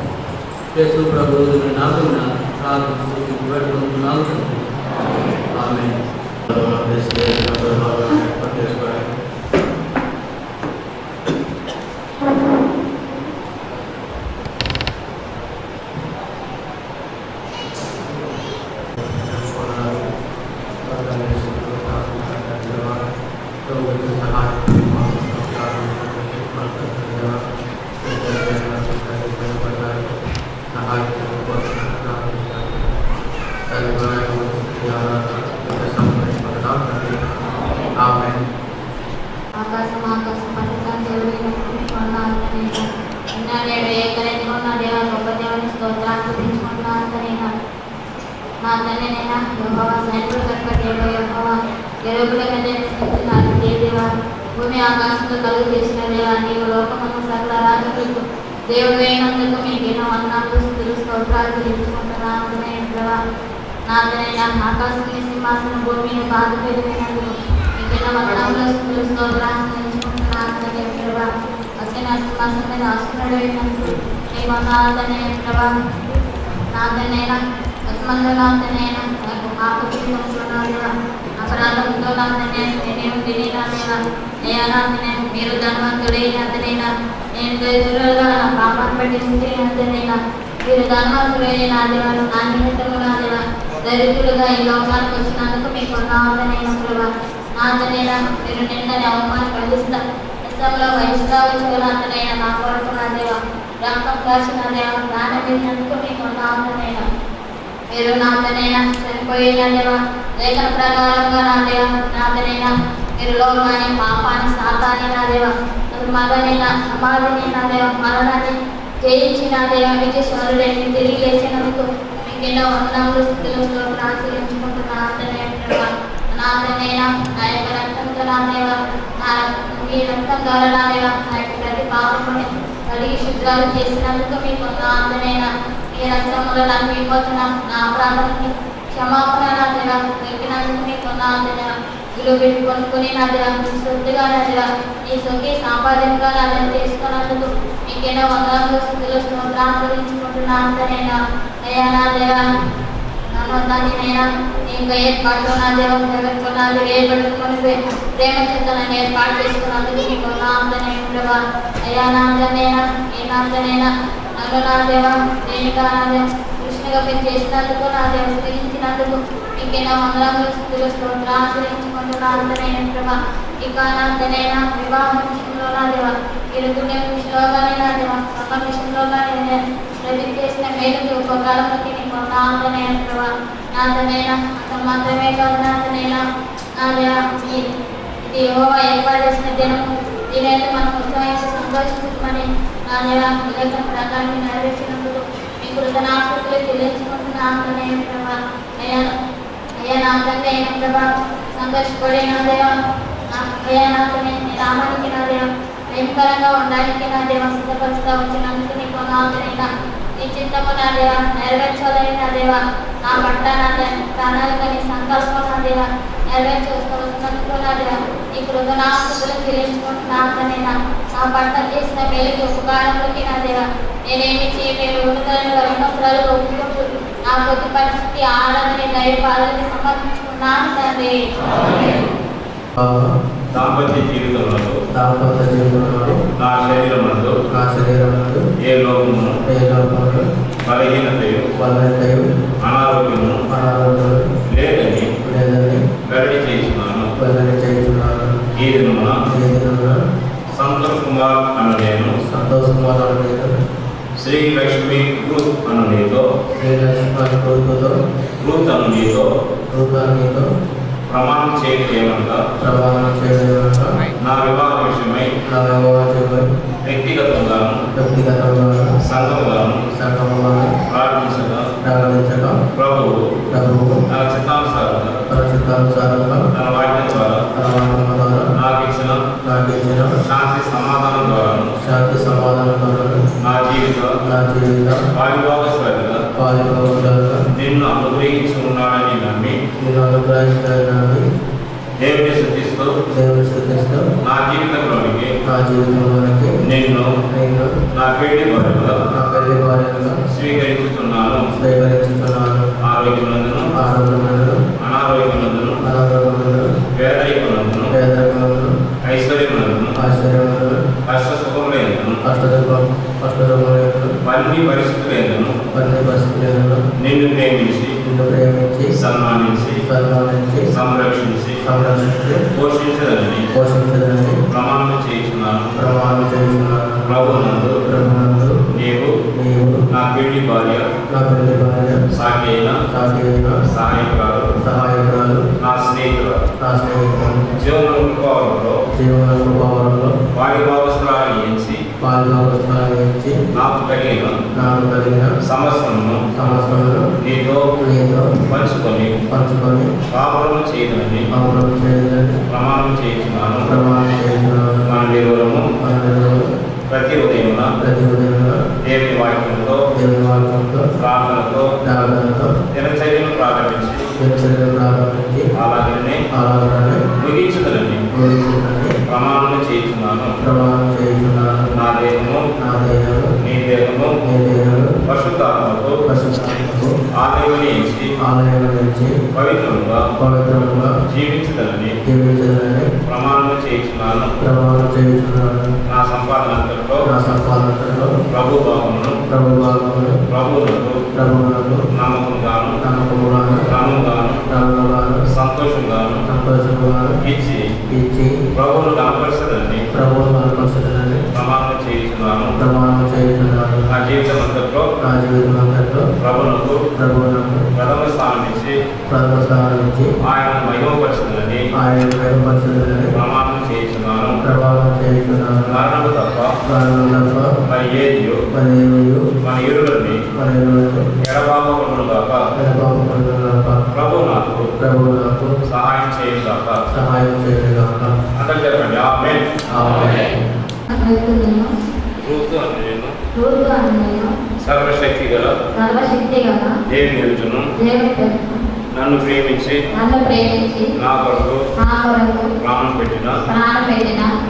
యేసు ప్రభువు నామమున ప్రార్థిస్తున్నాము. ఆమేన్. భూమి ఆకాశంతో కలుగు చేసిన దేవా, నీవు లోకమును సకల రాజులకు దేవుడు అయినందుకు మీకు ఎన్నో వందనాలు స్తుతులు స్తోత్రాలు చెల్లించుకుంటున్నాను. నా ఆకాశం సింహాసనం భూమిని బాధ పెరిగినందుకు మీకు ఎన్నో వందనాలు స్తుతులు స్తోత్రాలు చెల్లించుకుంటున్నాను. వచ్చిన మాసం మీద ఆసుకున్నాడు అయినందుకు నీ వందనాలనే ప్రభా నాదనైనా మందు నాదనైనా ఆపత్తిలో అపరాధంతో నాదనే నేను తినేనాదేనా నేనాదనే మీరు ధనవంతుడైనందునైనా నేను దరిద్రులుగా నా పాపాన్ని బట్టి స్థితినందునైనా మీరు ధనవంతుడైన నాదేవారు నా నిమిత్తము నాదేవా దరిద్రులుగా ఈ లోకానికి వచ్చినందుకు మీకు నాదనైనా ప్రభా నాదనైనా మీరు నిన్నని అవమానపరుస్తా నిజంలో వయసురావచ్చుకున్నందునైనా నా కొరకు నాదేవా రక్తం కాసినదేవా ప్రాణం వేసినందుకు మీకు నాదనైనా మీరు నాదనైనా చనిపోయినదేవా లేఖన ప్రకారంగా నాదనైనా మీరు లోకాన్ని పాపాన్ని సాతాన్ని నాదేవా మగనైనా సమాధిని నాదేవా మరణాన్ని జయించిన దేవా విజయశ్వరుడైన తిరిగి లేచినందుకు మీకు ఎన్నో వందనములు స్థితులతో ఆశ్రయించుకుంటున్నాను నాదనైనా నా యొక్క రక్తంతో నాదేవా మీ రక్తం ద్వారా నాదేవా నా యొక్క ప్రతి పాపముని కడిగి శుద్ధాలు చేసినందుకు మీకు నాదనైనా మీ రక్తములో నాకు విమోచన నా అపరాధానికి క్షమాపణ నాదేవా దొరికినందుకు మీకు నాదనైనా విలువ పెట్టి కొనుక్కొని నాదేవా శుద్ధిగా నాదేవా ఈ సొంతి సాంపాదనగా నాదేవా తీసుకున్నందుకు మీకేనా వందలు స్థితిలో ఆశ్రయించుకుంటున్నానైనా అయ్యా నాదేవా నన్ను దానినైనా ఇంకా ఏర్పాటులో నా దేవం జగత్తున్నది ఏర్పడుకొని ప్రేమ చింతనని ఏర్పాటు చేసుకున్నందుకు నీకు నాందనే ప్రభా అయ్యా నాందనైనా ఈ నాందనైనా నన్ను నా దేవా దేనిగా నా దేవ కృష్ణగా మీరు చేసినందుకు నా దేవ స్థిరించినందుకు మీకైనా వందలు స్థితిలో ఆశ్రయించుకుంటున్నానైనా ప్రభా ఇక నాందనైనా వివాహం విషయంలో నా దేవ ఇరుగునే విషయంలో కానీ నా దేవ సమ విషయంలో కానీ ప్రతి చేసిన మేలుకి ఒక కాలంలోకి నీకు నాందనైనా ప్రభా నాదనైనా అతను మాత్రమే కాదు నాదనైనా నాదేవా ఇది యెహోవా ఏర్పాటు చేసిన దినము దీనైతే మనం ఉత్సాహించి సంతోషించమని నాదేవా విలేఖన ప్రకారం నెరవేర్చినందుకు మీ కృతజ్ఞతలు చెల్లించుకుంటున్నానైనా ప్రభా అయ్యా నాదనైనా ప్రభా సంతోషపడే నాదేవా అయ్యా నాదనే నీ నామానికి నాదేవా ప్రేమకరంగా ఉండడానికి నాదేవా సిద్ధపరుస్తా వచ్చినందుకు నీకు నాదనైనా నీ చిత్తము నా దేవా నెరవేర్చాలని నా దేవా నా పట్ల నా ప్రణాళిక నీ సంకల్పం నా దేవా నెరవేర్చుకున్నందుకు నా దేవా నీ కృతజ్ఞతలు చెల్లించుకుంటున్నానైనా నా పట్ల చేసిన మేలుకి ఉపకారములకి నా దేవా నేనేమి చేయలేదు విడుదలను 2 సంవత్సరాలు ఒప్పుకుంటూ నా కొద్ది పరిస్థితి ఆరాధన దైవ పాలనకి సమర్పించుకున్నాను తండ్రి. దాంపత్య జీవితంలో నా శరీరమందు ఏ లోపమును బలహీనతయు అనారోగ్యమును లేదని వెల్లడి చేస్తున్నాను. ఈ దినమున సంతోష్ కుమార్ అన్న నేను శ్రీ లక్ష్మి రూత్ అను నీతో ప్రమాణం చేయమనగా నా వివాహ విషయమై వ్యక్తిగతంగాను సంఘముగాను ప్రార్థించగా ప్రభువు తన చిత్తానుసారంగా తన వాక్యం ద్వారా నాకు ఇచ్చిన శాంతి సమాధానం ద్వారా నా జీవిత పాలిభాగస్వామిగా నిన్ను అనుగ్రహించి ఉన్నాడని నమ్మి దేవుని స్తుతిస్తూ నా జీవితంలోనికి నిన్ను నా పెళ్లి భార్యగా స్వీకరించుతున్నాను. ఆరోగ్యమునందును అనారోగ్యమునందును పేదరికమునందును ఐశ్వర్యమునందును కష్ట సుఖములందును అన్ని పరిస్థితులందును నిన్ను ప్రేమించి సన్మానించి సంరక్షించి పోషించదని ప్రమాణం చేస్తున్నాను. ప్రభునందు నీవు నా పెళ్లి భార్య సాటి అయిన సహాయకురాలు నా స్నేహితురాలు జీవనంలో పాలిభాగస్రాన్ని ఎంచి నాకు కలిగిన సమస్యలను నీతో పంచుకొని పాపలను చేయదని ప్రమాణం చేస్తున్నాను. మన వివరము ప్రతి ఉదయమున దేవుని వాక్యంతో ప్రార్థనతో దినచర్యను ప్రారంభించి అలాగనే ముగించుదని ప్రమాణం చేస్తున్నాను. నా ఆలయంలో నుంచి పవిత్రముగా పవిత్రముగా జీవించదలని జీవించదని ప్రమాణం చేయించున్నాను. ప్రమాణం చేయించున్నాను. నా సంపాదనంతలో నా సంపాదనలో ప్రభు భాగమును ప్రభువును ప్రభువులకు నమ్మకంగాను నమ్మకముగాను క్రమముగాను సంతోషంగాను ఇచ్చి ప్రభువును కనపరచదని ప్రమాణం చేయించున్నాను. నా జీవితం అంతట్లో ప్రభువునకు ప్రథమ స్థానం ఇచ్చి ఆయన మహిమపరచదని ప్రమాణం చేయించున్నాను. మరణము తప్ప మరి ఏదియో మన ఇరువురిని ఎడబాపకుండా గాక. ప్రభు నాకు సహాయం చేయగాక. అందరూ చెప్పండి ఆమేన్. రూతు అని నేను సర్వశక్తి గల దేవుని ఎదుటను నన్ను ప్రేమించి నా కొరకు ప్రాణం పెట్టిన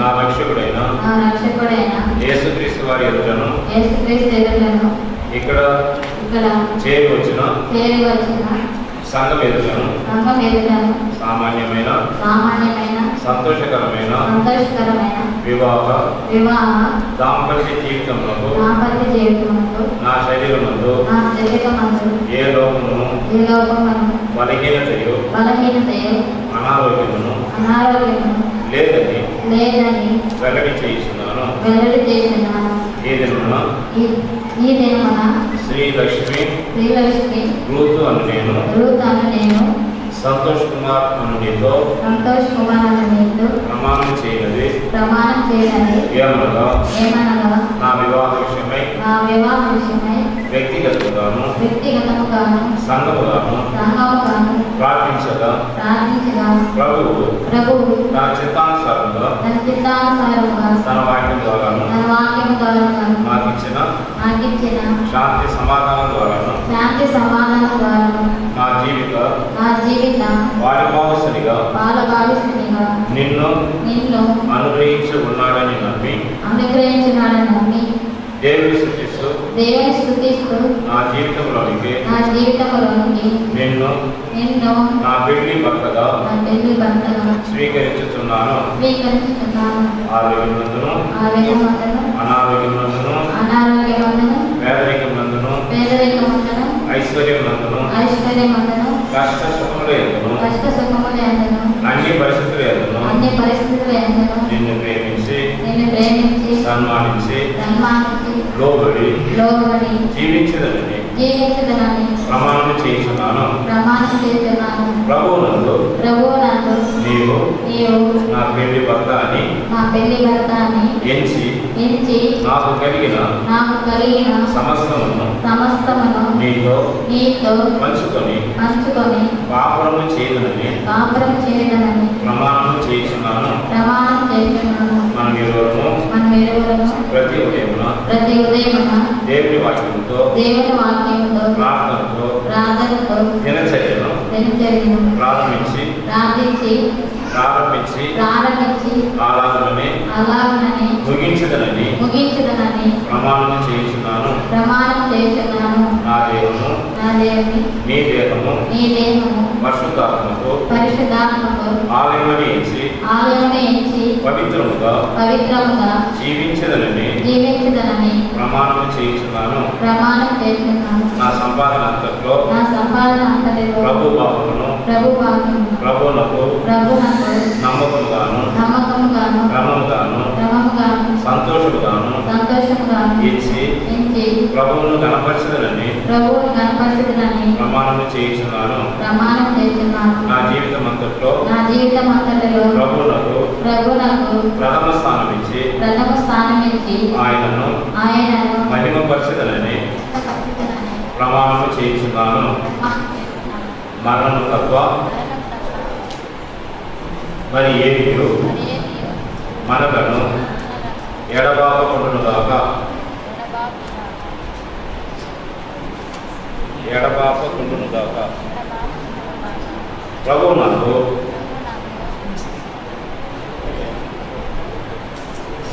నా రక్షకుడైన యేసుక్రీస్తు వారి ఎదుటను ఇక్కడ చేరి వచ్చిన సంఘం ఎదుటను సామాన్యమైన సంతోషకరమైన వివాహ దాంపత్య జీవితంలో నా శరీరమందు ఏ లోపమును బలహీనతయు అనారోగ్యమును లేదని వెల్లడి చేస్తున్నాను. ఈ దినమున శ్రీ లక్ష్మి రూతు అని నేను సంతోష్ కుమార్ అను నీతో ప్రమాణం చేయనది ఏమనగా నా వివాహ విషయమై వ్యక్తిగతముగాను సంఘముగాను ప్రార్థించగా ప్రభువు నా చిత్తానుసారంగా తన వాక్యం ద్వారాను నాకు ఇచ్చిన శాంతి సమాధానం ద్వారాను నా జీవిత వాడిపావసునిగా నిన్ను అనుగ్రహించి ఉన్నాడని నమ్మి దేవుని స్తుతిస్తూ నా జీవితంలోనికి నిన్ను నా పెళ్లి భర్తగా స్వీకరించుతున్నాను. ఆరోగ్యమందును అనారోగ్యమందును పేదరికమందును ఐశ్వర్యమందును కష్ట సుఖముల యందును అన్ని పరిస్థితుల యందును నిన్ను ప్రేమించి సన్మానించి లోబడి జీవించదని ప్రమాణం చేస్తున్నాను. ప్రభువునందు నీవు నా పెళ్లి భర్త అని ఎంచి నాకు కలిగిన సమస్తమును నీతో పంచుకొని పాపము చేయదనని ప్రమాణం చేస్తున్నాను. మనం ఇరువురము ప్రతి ఉదయమున దేవుని వాక్యముతో ప్రార్థనతో దినచర్యను ప్రారంభించి అలాగనే ముగించదనని ప్రమాణం చేస్తున్నాను. నా దేవును నీ దేహము పరిశుద్ధాత్మకు ఆలయమని ఎంచి పవిత్రముగా జీవించదనని ప్రమాణం చేస్తున్నాను. నా సంపాదన అంతట్లో ప్రభు భాగమును ప్రభువునకు నమ్మకముగాను క్రమముగాను సంతోషముగాను ఇచ్చి ప్రభువును కనపరచదనని ప్రమాణం చేస్తున్నాను. నా జీవితం అంతట్లో ప్రభువునకు ప్రథమ స్థానం ఇచ్చి ఆయనను మహిమపరచదనని ప్రమాణం చేస్తున్నాను. మరణము తప్ప మరి ఏమియు మనలను ఎడబాపకుండునుగాక. ప్రభువు నాకు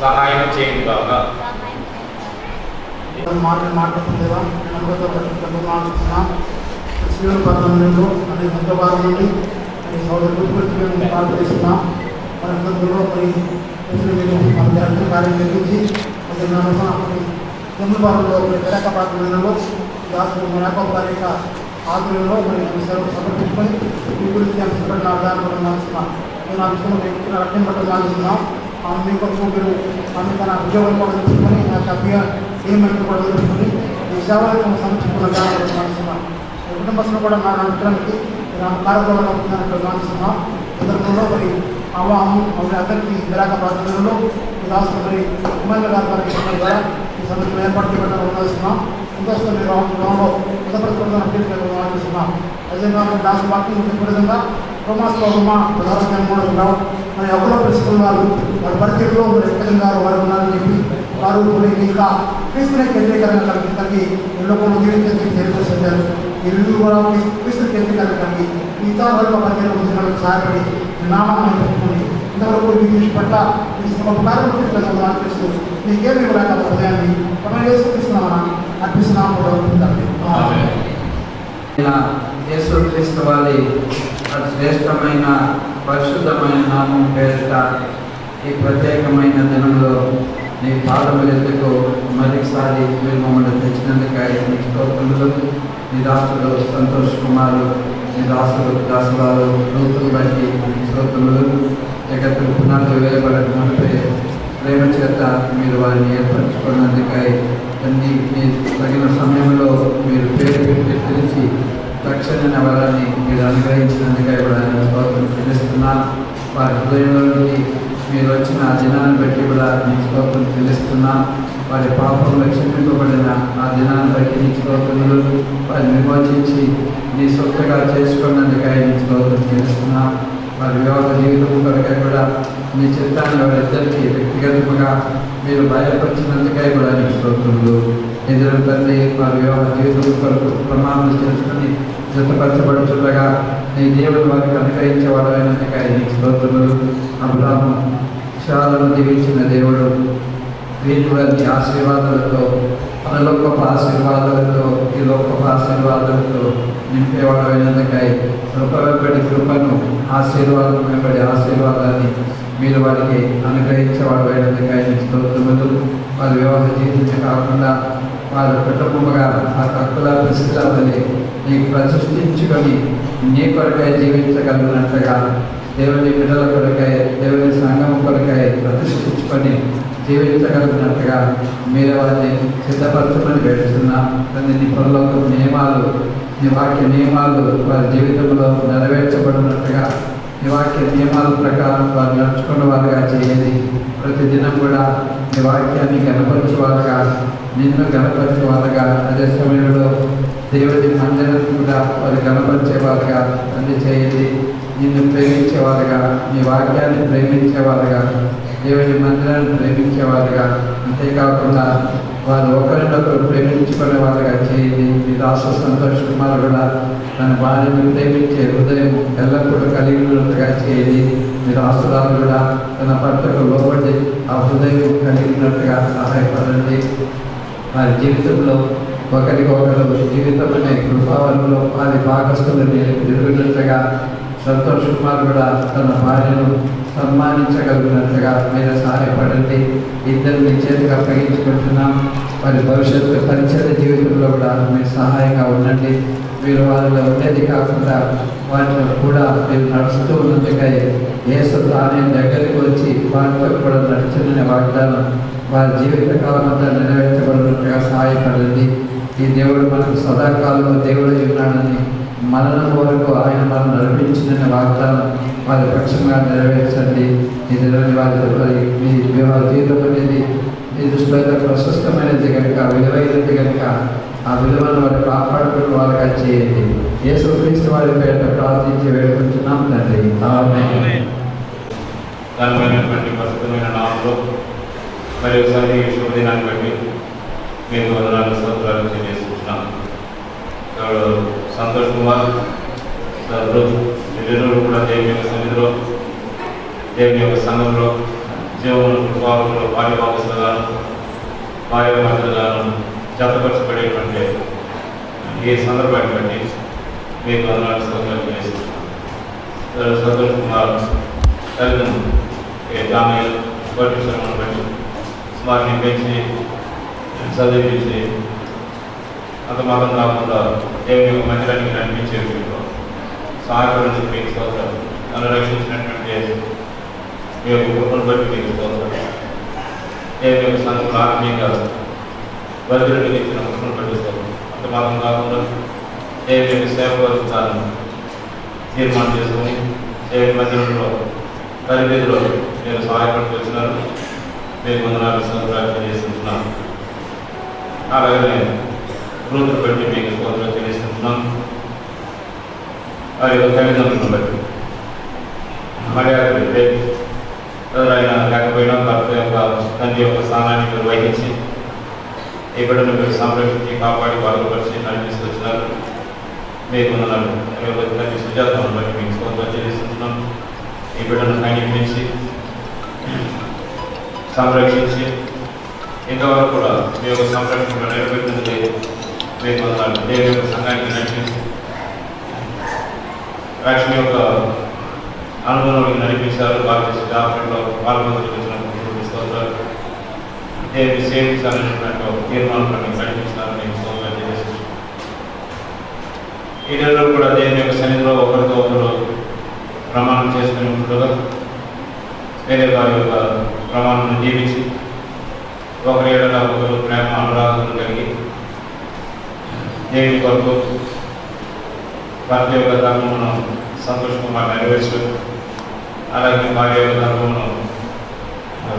సహాయం చేయుగాక. మాట్లాడుతుందేవా నమ్మకంతో శివుని పట్టణంలో అనేక మంత్రభాగం నుండి మరి సోదరు గుర్తుపెట్టుకుని పాల్గొస్తున్నాం. మరి అందరిలో మరి మీరు మన అర్థం కార్యం జరిగించి మరి తొమ్మిదివారంలో మరి విరాక ప్రార్థనలో దాసులు విరాక వారి యొక్క ఆధ్వర్యంలో మరి సేవలు సమర్పించుకొని మీ గురించి అంశపడి నా దాని కూడా నడుస్తున్నాం. నేను ఆ విషయంలో రక్షణ పట్టడం నడుస్తున్నాం. మీ కొరకు మీరు ఆమె తన ఉద్యోగం కూడా తెలుసుకొని నాకు అభిగా ఏమంటూ కూడా తెలుసుకొని ఈ సేవలను సమర్పించుకున్న దాని కూడా నడుస్తున్నాం. కుటుంబస్తులు కూడా నా నమ్మకానికి కార్యక్రమాలు అవుతుందని గమనిస్తున్నాం. సందర్భంలో మరి అమ్మ అందరికీ విరాక ప్రార్థనలో ఈ రాష్ట్ర మరి ఎమ్మెల్యే గారి ద్వారా ఈ సందర్భంలో ఏర్పాటు చేయడం గమనిస్తున్నాం. సంతోషంగా మీరు గ్రౌండ్లో గమనిస్తున్నాం. నిజంగా దాని పార్టీ చెప్పే విధంగా రోమాస్లో రోమా ప్రధాన గ్రౌండ్ మరి ఎవరో తెలుసుకున్న వారు వారి పరిస్థితుల్లో వ్యక్తిగతంగా వారు ఉన్నారని చెప్పి వారు ఇంకా క్రీస్తుని కేంద్రీకరణ కలిగి ఎన్నో జీవితానికి తెలియజేశారు. ఈ రెండు కూడా క్రీస్తు కేంద్రీకరణ కలిగి మిగతా వర్గ పరిచయం సహాయపడి నామాన్ని పెట్టుకుని ఇంతవరకు మీ పట్ల ఒక కార్యక్రమం అనిపిస్తూ మీకేమి కూడా హృదయాన్ని తీసుకున్నామని అర్పిస్తున్నాము. యేసుక్రీస్తు వారి శ్రేష్టమైన పరిశుద్ధమైన నామం పేరిట ఈ ప్రత్యేకమైన దినంలో నీ పాదములెత్తుకు మరొకసారి మీరు మమ్మల్ని తెచ్చినందుకై నీ స్తోత్రములు. నీ దాసులు సంతోష్ కుమారు, నీ దాసులు నూతులు బట్టి నీ స్తోత్రములు. జగత్తు పునాదులు వేయబడక మునిపే ప్రేమ చేత మీరు వారిని ఏర్పరచుకున్నందుకై మీ తగిన సమయంలో మీరు పేరు పెట్టి తెలిసి రక్షణ వరాన్ని మీరు అనుగ్రహించినందుకై కూడా స్తోత్రం చెల్లిస్తున్నాను. వారి హృదయంలో నుండి మీరు వచ్చిన ఆ దినాన్ని బట్టి కూడా నీ స్తోత్రం చెల్లిస్తున్నాం. వారి పాపంలో క్షమింపబడిన ఆ దినాన్ని బట్టి నీ స్తోత్రములు. వారిని విమోచించి నీ సొంతగా చేసుకున్నందుకై నీ స్తోత్రం చెల్లిస్తున్నాం. వారి వివాహ జీవితం కొరకై కూడా మీ చిత్తాన్ని వారిద్దరికీ వ్యక్తిగతంగా మీరు బయలుపరిచినందుకై కూడా నీ స్తోత్రములు. ఎదురు తండ్రి వారి వివాహ జీవితం కొరకు ప్రమాణాలు చేసుకుని జతపరచబడుతుండగా నీ దేవుడు వారికి అనుగ్రహించేవాడైనందుకై నీ స్తోత్రములు. అబ్రాహాము విషయాలను దీవించిన దేవుడు వీరి వారి ఆశీర్వాదాలతో పరలోకపు ఆశీర్వాదాలతో ఈ లోకపు ఆశీర్వాదాలతో నింపేవాడైనందుకై కృపబడి కృపను ఆశీర్వాదం వెంబడి ఆశీర్వాదాన్ని మీరు వారికి అనుగ్రహించేవాడైనందుకై నీ స్తోత్రములు. వారి వివాహ జీవితం కాకుండా వారి కుటుంబముగా ఆ హక్కుల ప్రసిద్ధాలని నీకు ప్రతిష్ఠించుకొని నీ కొరకై జీవించగలిగినట్లుగా దేవుని బిడ్డల కొరకై దేవుని సంఘం కొరకై ప్రతిష్ఠించుకొని జీవించగలిగినట్టుగా మీరు వారిని సిద్ధపరచమని వేడుతున్నాం. నీ పరలోక నియమాలు నీ వాక్య నియమాలు వారి జీవితంలో నెరవేర్చబడినట్టుగా నీ వాక్య నియమాల ప్రకారం వారు నడుచుకున్న వారుగా చేయండి. ప్రతిదినం కూడా నీ వాక్యాన్ని గణపరిచేవారుగా నిన్ను గణపరిచేవారుగా అదే సమయంలో దేవుడి మందిరం కూడా వారు గణపరిచేవారుగా అన్ని చేయండి. నిన్ను ప్రేమించేవారుగా నీ వాక్యాన్ని ప్రేమించేవారుగా దేవుని మందిరాన్ని ప్రేమించేవారుగా అంతేకాకుండా వారు ఒకరినొకరు ప్రేమించుకునే వారుగా చేయండి. మీ రాష్ట్ర సంతోష్ కుమార్ కూడా తన భార్యను ప్రేమించే హృదయం ఎల్లప్పుడూ కలిగినట్టుగా చేయండి. మీ రాష్ట్రాలు కూడా తన భర్తకు లోబడి ఆ హృదయం కలిగినట్టుగా సహాయపడండి. వారి జీవితంలో ఒకరికొకరు జీవితం అనే కృపావరంలో వారి భాగస్థులు ఎదుగునట్టుగా సంతోష్ కుమార్ కూడా తన భార్యను సన్మానించగలిగినట్టుగా మీరు సహాయపడండి. ఇద్దరు మీ చేతికి అప్పగించుకుంటున్నాం. వారి భవిష్యత్తు పరిచయ జీవితంలో కూడా మీరు సహాయంగా ఉండండి. మీరు వారిలో ఉండేది కాకుండా వారిలో కూడా మీరు నడుస్తూ ఉన్నందుకై యేసు తానే దగ్గరికి వచ్చి వారితో కూడా నడిచిన వాగ్దానం వారి జీవిత కాలం అంతా నెరవేర్చబడినట్టుగా సహాయపడండి. ఈ దేవుడు మనకు సదాకాలంలో దేవుడు ఉన్నాడని మరణం వరకు ఆయన మనం నడిపించిన వాగ్దానం వారి పక్షంగా నెరవేర్చండి. ఇది వారి మీ వివాహ జీవితం అనేది మీ దృష్టిలో ప్రశస్తమైనది కనుక విలువైనది కనుక ఆ విలువను వారు కాపాడుకున్న వారుగా చేయండి. యేసుక్రీస్తు వారి పేరిట ప్రార్థించి వేడుకుంటున్నాం తండ్రి. ఆమేన్. ఘనమైనటువంటి పరిశుద్ధమైన నామములో మరి ఒకసారి శుభదినాన్ని బట్టి మీకు వందనాలు స్తోత్రాలు తెలియజేస్తున్నాం. సంతోష్ కుమార్ వీరు కూడా దేవుని యొక్క సన్నిధిలో దేవుని యొక్క సంఘంలో జీవన కృపాలలో భార్య భాగస్తులుగాను భార్య భర్తలుగాను జతపరచబడేటువంటి ఈ సందర్భాన్ని బట్టి మీకు వందనాలు స్తోత్రాలు చేస్తున్నాను. సంతోష్ కుమార్ తల్లిదండ్రులు దానియల్ కోటేశ్వరమ్మను బట్టి వారిని పెంచి చదివించి అంత మాత్రం కాకుండా దేవుని యొక్క మందిరానికి నడిపించే విషయంలో సహాయపడింది మీకు స్తోత్రాలు. నన్ను రక్షించినటువంటి మీ యొక్క కృపను బట్టి మీకు స్తోత్రాలు. దేవుని యొక్క సంఘంలో ఆత్మీయంగా బదిలీకి ఇచ్చిన కృపను బట్టి స్తోత్రాలు. అంత మాత్రం కాకుండా దేవుని యొక్క సేవ వస్తాను తీర్మానం చేసుకుని దేవుని మందిరంలో తల్లిదండ్రులు నేను సహాయపడుతూ వచ్చినారు. మీకు వందనాలు స్తోత్రాలు తెలియజేస్తున్నాను. అలాగే రూతును బట్టి మీకు స్తోత్రాలు తెలియజేస్తున్నాను. వారి యొక్క తల్లిదండ్రులను బట్టి మర్యాద ఆయన లేకపోయినా భర్త యొక్క తండ్రి యొక్క స్థానాన్ని మీరు వహించి ఈ బిడ్డను మీరు సంరక్షించి కాపాడి బాగుపరిచి నడిపిస్తూ వచ్చినారు. మీకు వందనాలు. తల్లి సుజాతను బట్టి మీకు స్తోత్రాలు తెలియజేస్తున్నాను. ఈ బిడ్డను కనిపించి సంరక్షించి ఇంతవరకు కూడా మీ యొక్క సంరక్షణ నిలబెట్టింది మీకు వందనాలు. దేవుని యొక్క సంఘానికి నడిపించి రక్షణ యొక్క అనుభవంలోకి నడిపించారు. బాప్టిస్ట్ డాక్టర్లో పాల్గొంటున్న స్తోత్రాలు. దేవుని సేవించాలనేటువంటి ఒక తీర్మానంలో నడిపించాలని మీకు స్తోత్రాలు తెలియజేస్తున్నాను. ఈ నెలలో కూడా దేవుని యొక్క సన్నిధిలో ఒకరితో ఒకరు ప్రమాణం చేసుకుని ఉంటుండగా వేరే వారి యొక్క ప్రమాణాన్ని జీవించి ఒకరి ఏడల ఒకరు ప్రేమ అనురాగం కలిగి దేవుని కొరకు భర్త యొక్క ధర్మమును సంతోషంగా నెరవేర్చడం, అలాగే భార్య యొక్క ధర్మమును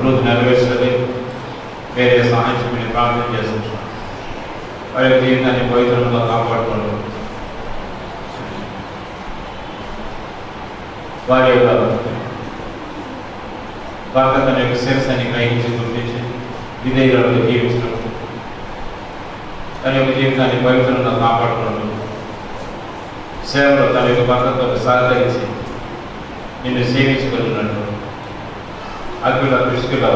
రూతు నెరవేర్చడం వేరే సహాయం ప్రార్థన చేస్తున్నాం. వారి యొక్క జీవితాన్ని పవిత్రంగా కాపాడుకోవడం, వారి యొక్క భర్త తన యొక్క శిరస్సుని గ్రహించి గుర్తించి విధేయులను జీవించడం, తన యొక్క జీవితాన్ని పవిత్రంగా కాపాడుకోవడం, సేవలో తన యొక్క భర్తతో సహకరించి నిన్ను సేవించగలిగినట్టు అగ్గుల దృష్టిలో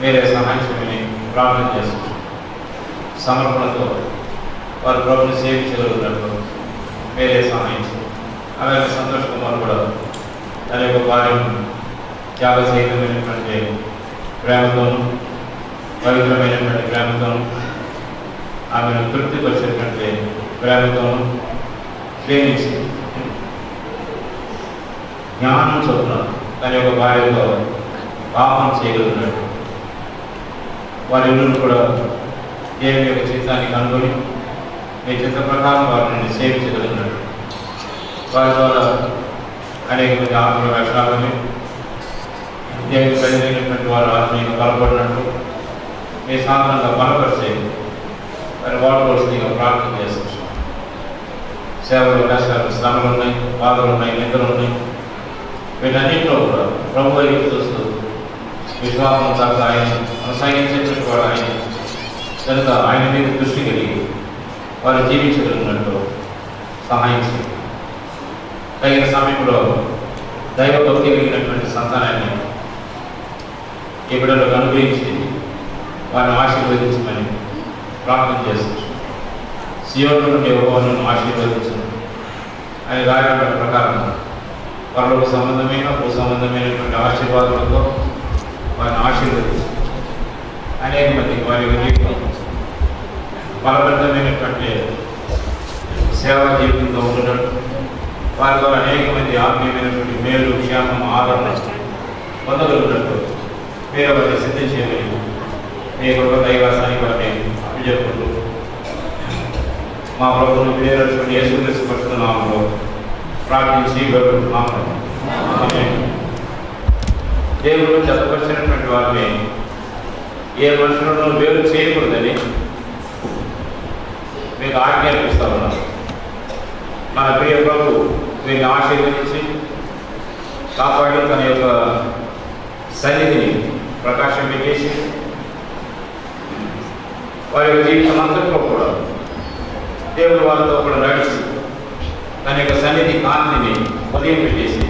వేరే సహాయం ప్రార్థన చేస్తుంది. సమర్పణతో వారు ప్రభుని సేవించగలిగినట్టు వేరే సహాయం. అలాగే సంతోష్ కుమార్ కూడా తన యొక్క భార్యను త్యాగసహితమైనటువంటి ప్రేమతోనూ పవిత్రమైనటువంటి ప్రేమతోనూ ఆమెను తృప్తిపరిచేటువంటి ప్రేమతోనూ ప్రేమించి జ్ఞానం చొప్పున తన యొక్క భార్యతో పాపం చేయగలిగినట్టు వారి ఇల్లు కూడా దేవుని యొక్క చిత్తాన్ని కనుగొని మీ చిత్త ప్రకారం వారిని సేవించగలిగినట్టు వారి ద్వారా అనేక మంది ఆత్మల రక్షణాలని దేవుని ప్రజలైనటువంటి వారు ఆత్మీయంగా బలపడినట్టు మీ సాధనంగా బలపరిచే వారి వాడుకోవాల్సిందిగా ప్రార్థన చేస్తున్నాం. సేవలు, కష్టాలు, శ్రమలు ఉన్నాయి, బాధలు ఉన్నాయి, నిందలు ఉన్నాయి. వీటన్నింటిలో కూడా ప్రభు వైపు చూస్తూ విశ్వాసం దాకా ఆయన కొనసాగించేటువంటి వాడు ఆయన కనుక ఆయన మీద దృష్టి కలిగి వారు జీవించగలిగినట్టు సహాయం చేయండి. తగిన సమయంలో దైవభక్తి కలిగినటువంటి సంతానాన్ని ఈ బిడ్డలకు అనుగ్రహించి వారిని ఆశీర్వదించమని ప్రార్థన చేస్తుంది. సియోను నుండి యెహోవాను ఆశీర్వదించను అని రాయబడిన ప్రకారం పరలోక సంబంధమైన భూ సంబంధమైనటువంటి ఆశీర్వాదాలతో వారిని ఆశీర్వదించు. అనేక మందికి వారి యొక్క జీవితం బలబద్ధమైనటువంటి సేవా జీవితంతో ఉండడం, వారి ద్వారా అనేక మంది ఆత్మీయమైనటువంటి మేలు, క్షేమం, ఆదరణ పొందగలిగినట్టు మీరు వారిని సిద్ధం చేయమని మీ యొక్క దైవాసానికి వారిని అభిజెప్పుకుంటూ మా ప్రభువును ప్రియమైనటువంటి యేసుక్రీస్తు పరిశుద్ధ నామములో ప్రార్థించి వేడుకుంటున్నాము. దేవుడు జతపరిచినటువంటి వారిని ఏ మనుషులను వేరు చేయకూడదని మీకు ఆజ్ఞాపిస్తా ఉన్నాను. మన ప్రియ ప్రభు వీరిని ఆశీర్వదించి కాపాడి తన యొక్క సన్నిధిని ప్రకాశింపజేసి వారి యొక్క జీవితం అంతట్లో కూడా దేవుడు వారితో కూడా నడిచి తన యొక్క సన్నిధి కాంతిని ఉదయం పెట్టేసి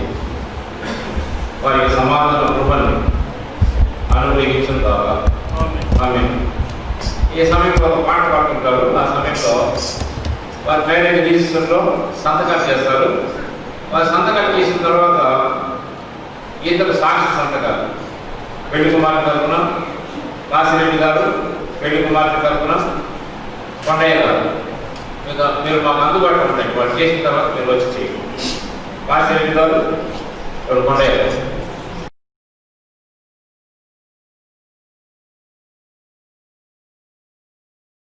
వారి యొక్క సమాధాన కృపను అనుగ్రహించిన ద్వారా ఆమె ఈ సమయంలో ఒక పాట పాడుతుంటారు. ఆ సమయంలో వారి మ్యారేజ్ రిజిస్టర్లో సంతకాలు చేస్తారు. వారు సంతకాలు చేసిన తర్వాత ఇద్దరు సాక్షి సంతకాలు, పెళ్లి కుమార్తె తరఫున రాసిరెడ్డి గారు, పెళ్లి కుమార్తె తరఫున కొండయ్య గారు. మీరు మాకు అందుబాటులో ఉంటాయి. వాళ్ళు చేసిన తర్వాత మీరు వచ్చి చేయండి. రాసిరెడ్డి గారు, కొండయ్య గారు.